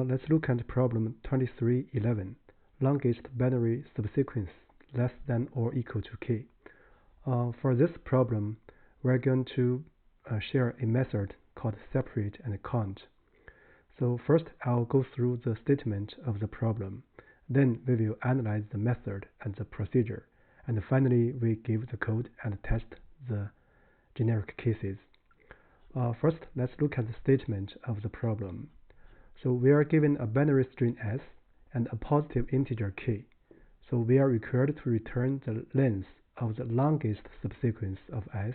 Let's look at problem 2311, longest binary subsequence less than or equal to k. For this problem, we're going to share a method called separate and count. So first, I'll go through the statement of the problem. Then we will analyze the method and the procedure. And finally, we give the code and test the generic cases. First, let's look at the statement of the problem. So we are given a binary string s and a positive integer k. So we are required to return the length of the longest subsequence of s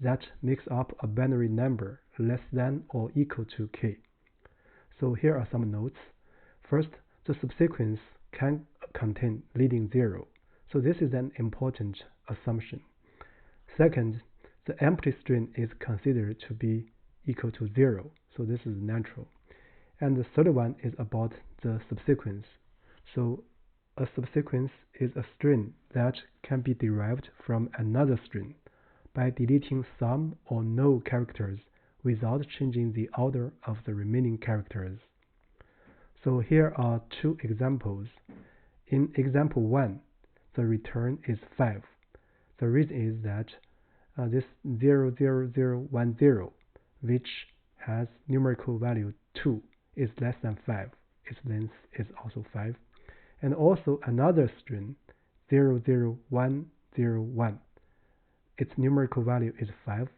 that makes up a binary number less than or equal to k. So here are some notes. First, the subsequence can contain leading 0. So this is an important assumption. Second, the empty string is considered to be equal to 0. So this is natural. And the third one is about the subsequence. So a subsequence is a string that can be derived from another string by deleting some or no characters without changing the order of the remaining characters. So here are two examples. In example 1, the return is 5. The reason is that this 00010, which has numerical value 2, is less than 5. Its length is also 5. And also another string, 00101. Its numerical value is 5,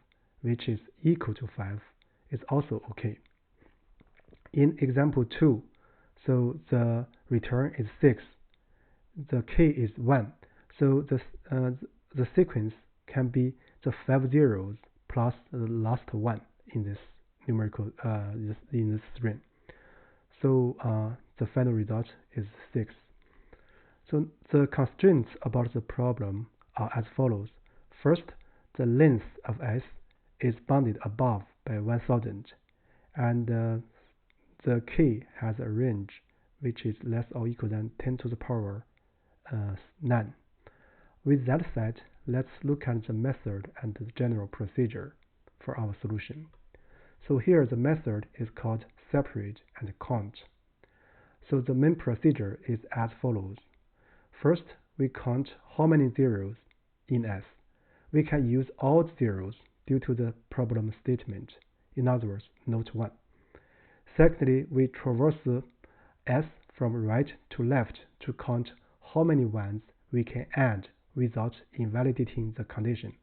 which is equal to 5. It's also okay. In example 2, so the return is 6. The k is 1. So the sequence can be the 5 zeros plus the last one in this numerical in this string. So the final result is 6. So the constraints about the problem are as follows. First, the length of s is bounded above by 1000, and the k has a range which is less or equal than 10 to the power 9. With that said, let's look at the method and the general procedure for our solution. So here the method is called separate and count. So the main procedure is as follows. First, we count how many zeros in s. We can use odd zeros due to the problem statement. In other words, note 1. Secondly, we traverse s from right to left to count how many ones we can add without invalidating the condition.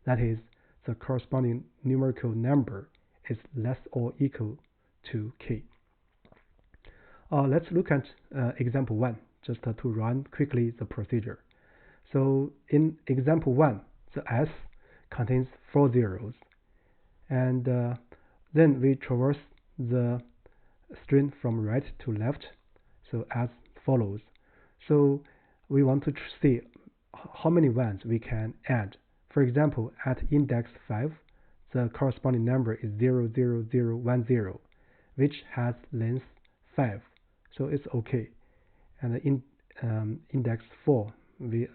That is, the corresponding numerical number is less or equal to k. Let's look at example 1, just to run quickly the procedure. So in example 1, the s contains 4 zeros, and then we traverse the string from right to left, so as follows. So we want to see how many ones we can add. For example, at index 5, the corresponding number is 00010, which has length 5, so it's okay. And in index 4, the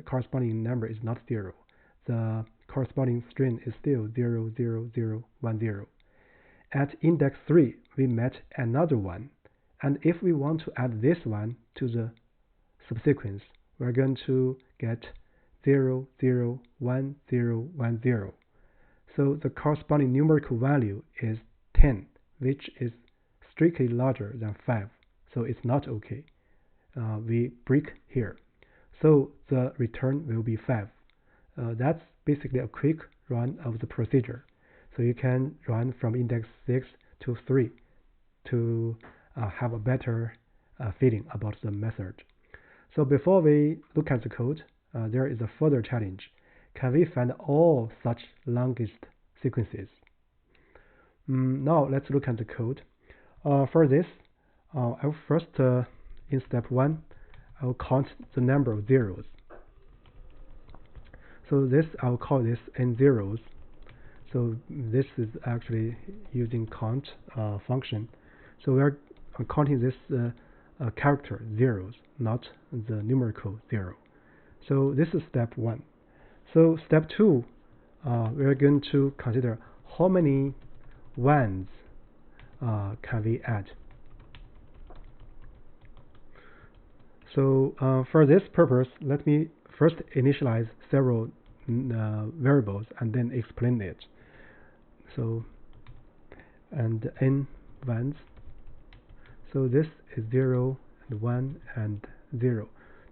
corresponding number is not 0. The corresponding string is still 00010. At index 3, we met another one, and if we want to add this one to the subsequence, we're going to get 00110. So the corresponding numerical value is 10, which is strictly larger than 5, so it's not okay. We break here. So the return will be 5. That's basically a quick run of the procedure. So you can run from index 6 to 3 to have a better feeling about the method. So before we look at the code, there is a further challenge. Can we find all such longest sequences? Now let's look at the code. For this, I'll first, in step 1, I'll count the number of zeros. So this, I'll call this n zeros. So this is actually using count function. So we are counting this character zeros, not the numerical 0. So this is step 1. So step 2, we are going to consider how many ones can we add. So for this purpose, let me first initialize several variables and then explain it. So, and n ones. So this is 0 and 1 and 0.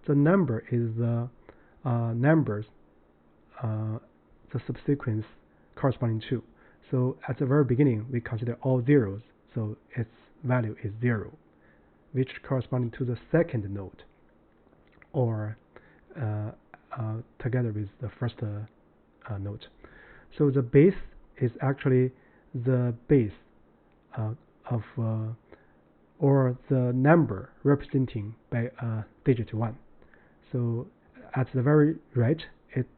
The number is the numbers the subsequence corresponding to. So at the very beginning, we consider all zeros, so its value is 0, which corresponding to the second node, or together with the first node. So the base is actually the base of or the number representing by a digit 1. So at the very right, it's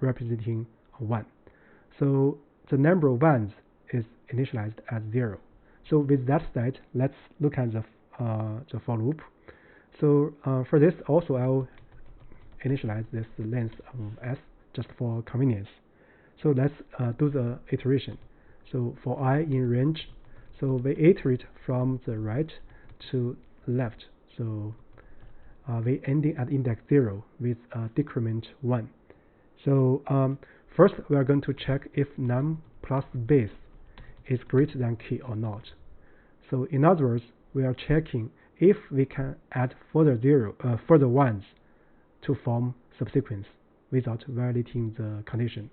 representing 1. So the number of ones is initialized as 0. So with that said, let's look at the for loop. So for this also I'll initialize this length of s just for convenience. So let's do the iteration. So for I in range, so we iterate from the right to left. So we ending at index 0 with decrement 1. So first we are going to check if num plus base is greater than key or not. So in other words, we are checking if we can add further ones to form subsequence without violating the condition.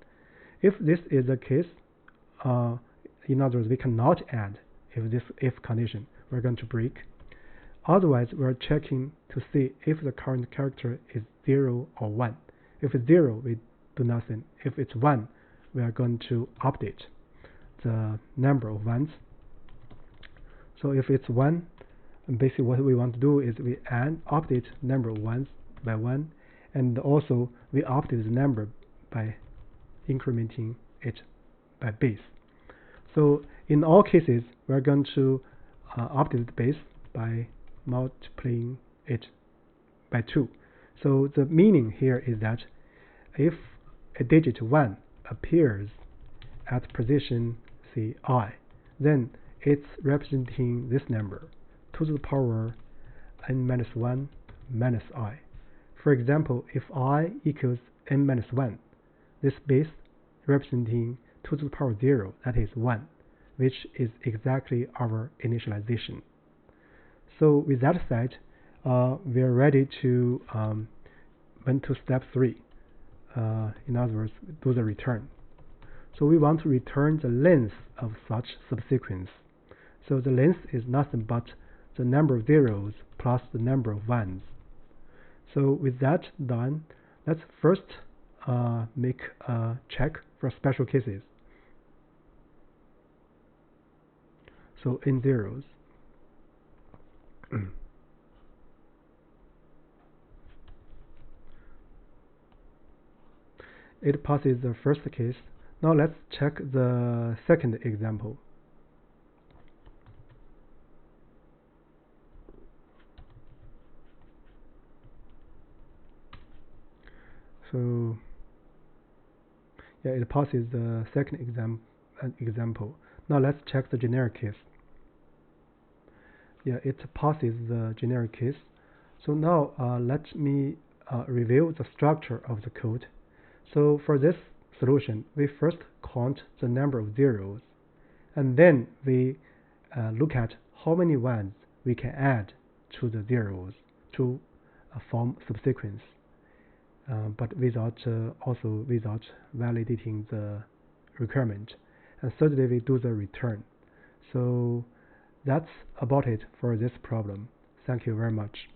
If this is the case, in other words, we cannot add if condition, we're going to break. Otherwise, we're checking to see if the current character is 0 or 1. If it's 0, we do nothing. If it's 1, we are going to update the number of ones. So if it's 1, basically what we want to do is we update number of ones by 1, and also we update the number by incrementing it by base. So in all cases, we're going to update the base by multiplying it by 2. So the meaning here is that if a digit 1 appears at position say I, then it's representing this number 2 to the power n minus 1 minus I. For example, if I equals n minus 1, this base representing 2 to the power 0, that is 1, which is exactly our initialization. So with that said, we are ready to went to step 3. In other words, do the return. So we want to return the length of such subsequence. So the length is nothing but the number of zeros plus the number of ones. So with that done, let's first make a check for special cases. So in zeros. It passes the first case. Now let's check the second example. So yeah, it passes the second example. Now let's check the generic case. Yeah, it passes the generic case. So now let me review the structure of the code. So for this solution, we first count the number of zeros, and then we look at how many ones we can add to the zeros to form subsequence, but also without validating the requirement. And thirdly, we do the return. So that's about it for this problem. Thank you very much.